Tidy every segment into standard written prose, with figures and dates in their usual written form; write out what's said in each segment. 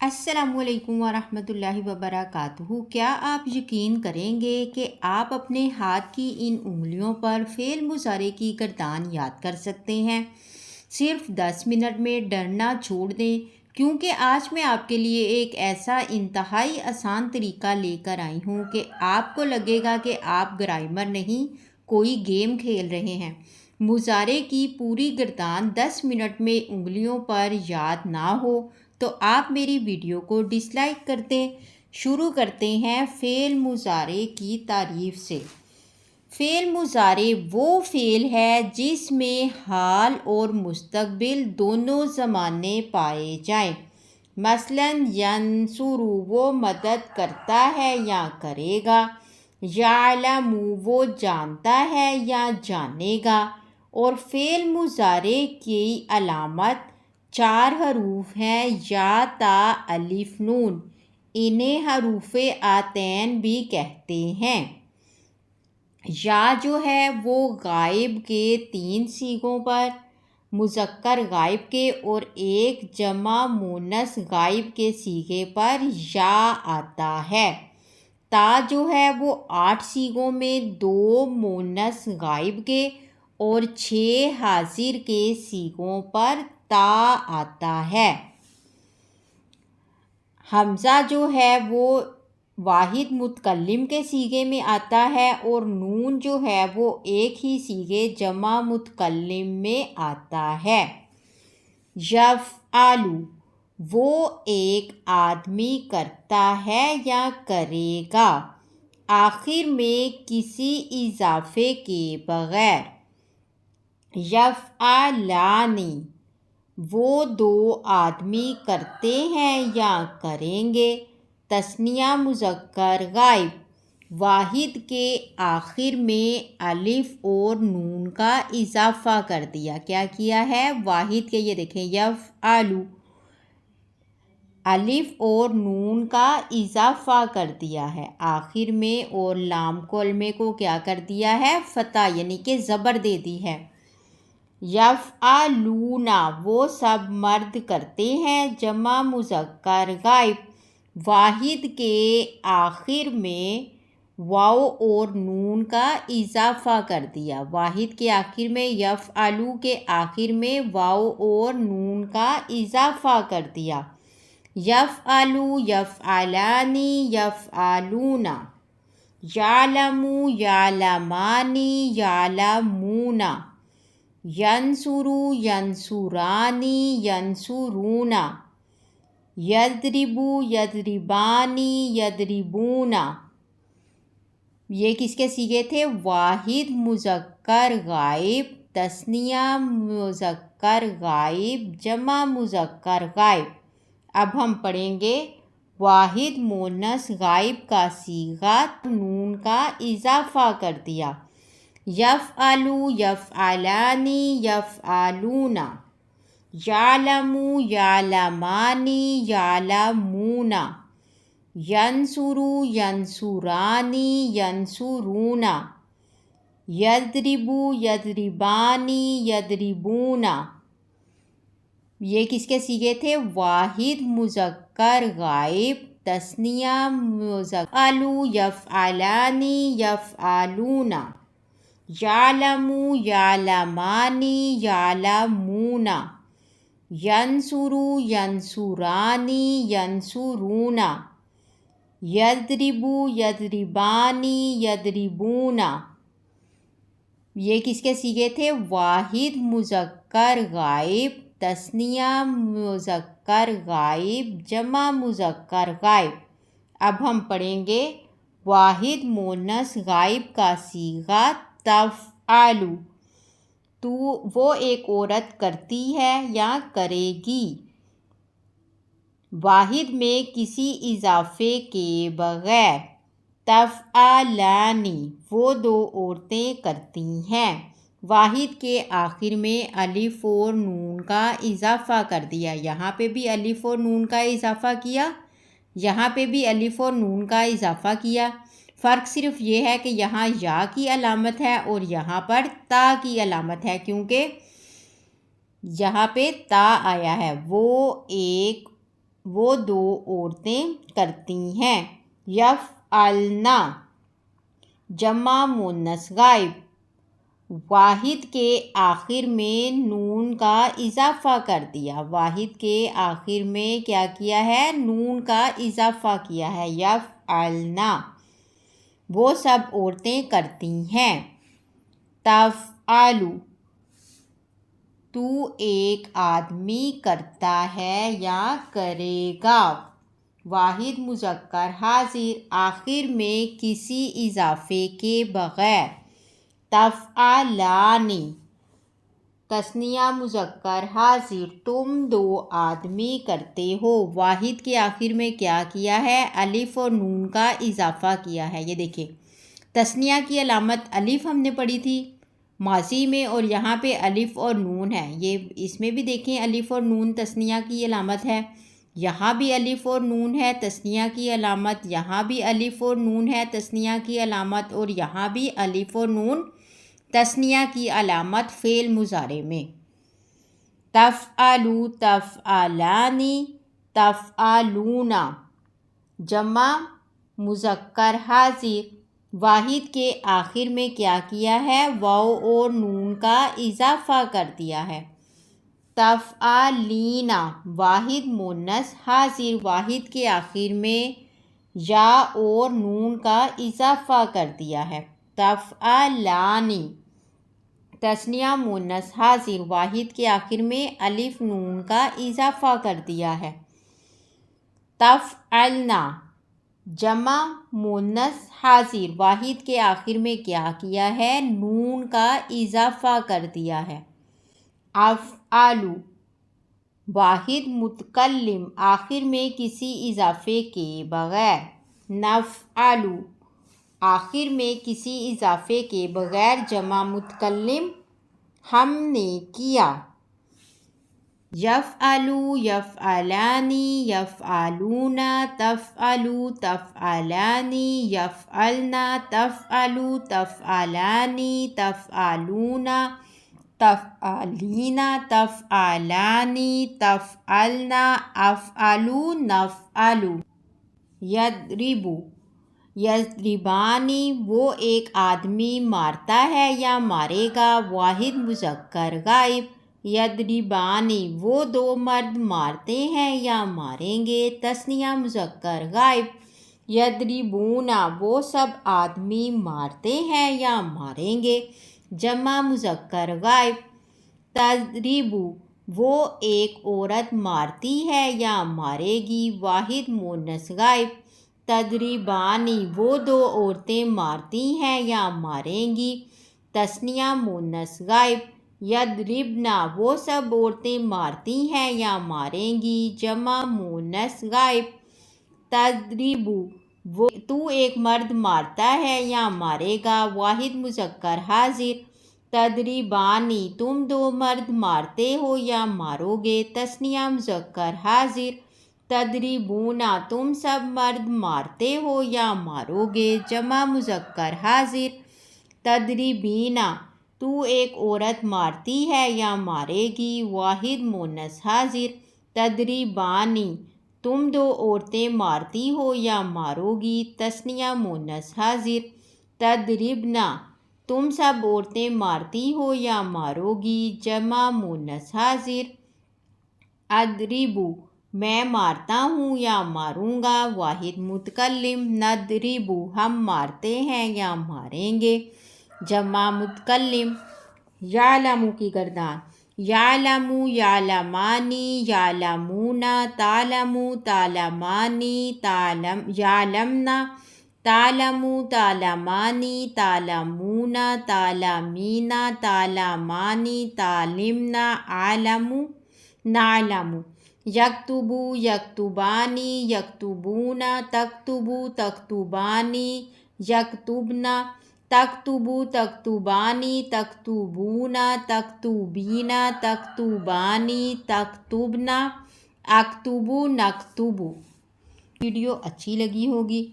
السلام علیکم ورحمۃ اللہ وبرکاتہ۔ کیا آپ یقین کریں گے کہ آپ اپنے ہاتھ کی ان انگلیوں پر فعل مضارع کی گردان یاد کر سکتے ہیں؟ صرف 10 منٹ میں ڈرنا چھوڑ دیں، کیونکہ آج میں آپ کے لیے ایک ایسا انتہائی آسان طریقہ لے کر آئی ہوں کہ آپ کو لگے گا کہ آپ گرامر نہیں، کوئی گیم کھیل رہے ہیں۔ مضارع کی پوری گردان 10 منٹ میں انگلیوں پر یاد نہ ہو تو آپ میری ویڈیو کو ڈس لائک کر دیں۔ شروع کرتے ہیں فعل مضارع کی تعریف سے۔ فعل مضارع وہ فعل ہے جس میں حال اور مستقبل دونوں زمانے پائے جائیں۔ مثلاً ینصر وہ مدد کرتا ہے یا کرے گا، یعلم وہ جانتا ہے یا جانے گا۔ اور فعل مضارع کی علامت 4 حروف ہیں، یا تا الف نون، انہیں حروف آتین بھی کہتے ہیں۔ یا جو ہے وہ غائب کے 3 صیغوں پر، مذکر غائب کے اور ایک جمع مؤنث غائب کے صیغے پر یا آتا ہے۔ تا جو ہے وہ 8 صیغوں میں 2 مؤنث غائب کے اور 6 حاضر کے صیغوں پر تا آتا ہے۔ حمزہ جو ہے وہ واحد متکلم کے صیغے میں آتا ہے، اور نون جو ہے وہ ایک ہی صیغے جمع متکلم میں آتا ہے۔ یفعل وہ ایک آدمی کرتا ہے یا کرے گا، آخر میں کسی اضافے کے بغیر۔ یفعلان وہ 2 آدمی کرتے ہیں یا کریں گے، تثنیہ مذکر غائب، واحد کے آخر میں الف اور نون کا اضافہ کر دیا۔ کیا کیا ہے؟ واحد کے، یہ دیکھیں یفعل، الف اور نون کا اضافہ کر دیا ہے آخر میں، اور لام کلمے کو کیا کر دیا ہے؟ فتح، یعنی کہ زبر دے دی ہے۔ یفعلون وہ سب مرد کرتے ہیں، جمع مذکر غائب، واحد کے آخر میں واو اور نون کا اضافہ کر دیا۔ واحد کے آخر میں، یفعلو کے آخر میں واو اور نون کا اضافہ کر دیا۔ یفعلو، یفعلان، یفعلون، یعلم، یعلمان، یعلمون، ینصر، ینصران، ینصرون، یضرب، یضربان، یضربون۔ یہ کس کے صیغے تھے؟ واحد مذکر غائب، تثنیہ مذکر غائب، جمع مذکر غائب۔ اب ہم پڑھیں گے واحد مؤنث غائب کا صیغہ، نون کا اضافہ کر دیا۔ یفعل، یفعلان، یفعلون، یعلم، یعلمان، یعلمون، ینصر، ینصران، ینصرون، یضرب، یضربان، یضربون۔ یہ کس کے صیغے تھے؟ واحد مذکر غائب، تثنیہ مذکر، یفعلان، یفعلون، یعلم، یعلمان، یعلمون، ینصر، ینصران، ینصرون، یضرب، یضربان، یضربون۔ یہ کس کے صیغے تھے؟ واحد مذکر غائب، تثنیہ مذکر غائب، جمع مذکر غائب۔ اب ہم پڑھیں گے واحد مؤنث غائب کا صیغہ، تفعل، تو وہ ایک عورت کرتی ہے یا کرے گی، واحد میں کسی اضافے کے بغیر۔ تفعلان وہ 2 عورتیں کرتی ہیں، واحد کے آخر میں الف اور نون کا اضافہ کر دیا۔ یہاں پہ بھی الف اور نون کا اضافہ کیا، یہاں پہ بھی الف اور نون کا اضافہ کیا۔ فرق صرف یہ ہے کہ یہاں یا کی علامت ہے اور یہاں پر تا کی علامت ہے، کیونکہ یہاں پہ تا آیا ہے۔ وہ ایک وہ دو عورتیں کرتی ہیں۔ یفعلنا جمع مؤنث غائب، واحد کے آخر میں نون کا اضافہ کر دیا، واحد کے آخر میں کیا کیا ہے؟ نون کا اضافہ کیا ہے۔ یفعلنا وہ سب عورتیں کرتی ہیں۔ تفعل تو ایک آدمی کرتا ہے یا کرے گا، واحد مذکر حاضر آخر میں کسی اضافے کے بغیر۔ تفعلان تثنیہ مذکر حاضر تم دو آدمی کرتے ہو، واحد کے آخر میں کیا کیا ہے؟ الف اور نون کا اضافہ کیا ہے۔ یہ دیکھیں تثنیہ کی علامت الف ہم نے پڑھی تھی ماضی میں، اور یہاں پہ الف اور نون ہے۔ یہ اس میں بھی دیکھیں الف اور نون تثنیہ کی علامت ہے، یہاں بھی الف اور نون ہے تثنیہ کی علامت، یہاں بھی الف اور نون ہے تثنیہ کی علامت، اور یہاں بھی الف اور نون تثنیہ کی علامت فعل مضارع میں۔ تفعلوا تفعلانی تفعلون جمع مذکر حاضر، واحد کے آخر میں کیا کیا ہے؟ واو اور نون کا اضافہ کر دیا ہے۔ تفعلین واحد مؤنث حاضر، واحد کے آخر میں یا اور نون کا اضافہ کر دیا ہے۔ تفعلانی تثنیہ مؤنث حاضر، واحد کے آخر میں الف نون کا اضافہ کر دیا ہے۔ تفعلنا جمع مؤنث حاضر، واحد کے آخر میں کیا کیا ہے؟ نون کا اضافہ کر دیا ہے۔ افعلوا واحد متکلم آخر میں کسی اضافے کے بغیر۔ نفعل آخر میں کسی اضافے کے بغیر جمع متکلم ہم نے کیا۔ یفعلوا یفعلانی یفعلون تفعلوا تفعلانی یفعلنا تفعلوا تفعلانی تفعلون تفعلین تفعلانی تفعلنا افعلوا نفعل۔ یضرب یضربانی وہ ایک آدمی مارتا ہے یا مارے گا، واحد مذکر غائب۔ یضربانی وہ دو مرد مارتے ہیں یا ماریں گے، تثنیہ مذکر غائب۔ یضربون وہ سب آدمی مارتے ہیں یا ماریں گے، جمع مذکر غائب۔ تضرب وہ ایک عورت مارتی ہے یا مارے گی، واحد مؤنث غائب۔ تضربانی وہ دو عورتیں مارتی ہیں یا ماریں گی، تثنیہ مؤنث غائب۔ یضربن وہ سب عورتیں مارتی ہیں یا ماریں گی، جمع مؤنث غائب۔ تضرب تو ایک مرد مارتا ہے یا مارے گا، واحد مذکر حاضر۔ تضربانی تم دو مرد مارتے ہو یا مارو گے، تثنیہ مذکر حاضر۔ تضربون تم سب مرد مارتے ہو یا مارو گے، جمع مذکر حاضر۔ تضربین تو ایک عورت مارتی ہے یا مارے گی، واحد مؤنث حاضر۔ تضربانی تم دو عورتیں مارتی ہو یا مارو گی، تثنیہ مؤنث حاضر۔ تضربن تم سب عورتیں مارتی ہو یا مارو گی، جمع مؤنث حاضر۔ اضرب میں مارتا ہوں یا ماروں گا، واحد متکلم۔ نضرب ہم مارتے ہیں یا ماریں گے، جمع متکلم۔ یعلم کی گردان یعلم یعلمانی یعلمون تعلم تعلمانی یعلمن تعلم تعلمانی تعلمون تعلمین تعلمانی تعلمن اعلم نعلم۔ یکتب یکتبانی یکتبون تکتب تکتبانی یکتبن تکتب تکتبانی تکتبون تکتبین تکتبانی تکتبن اکتب نکتب۔ ویڈیو اچھی لگی ہوگی،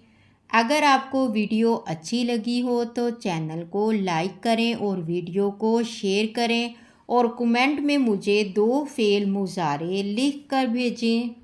اگر آپ کو ویڈیو اچھی لگی ہو تو چینل کو لائک کریں اور ویڈیو کو شیئر کریں، اور کمنٹ میں مجھے 2 فعل مضارع لکھ کر بھیجیں۔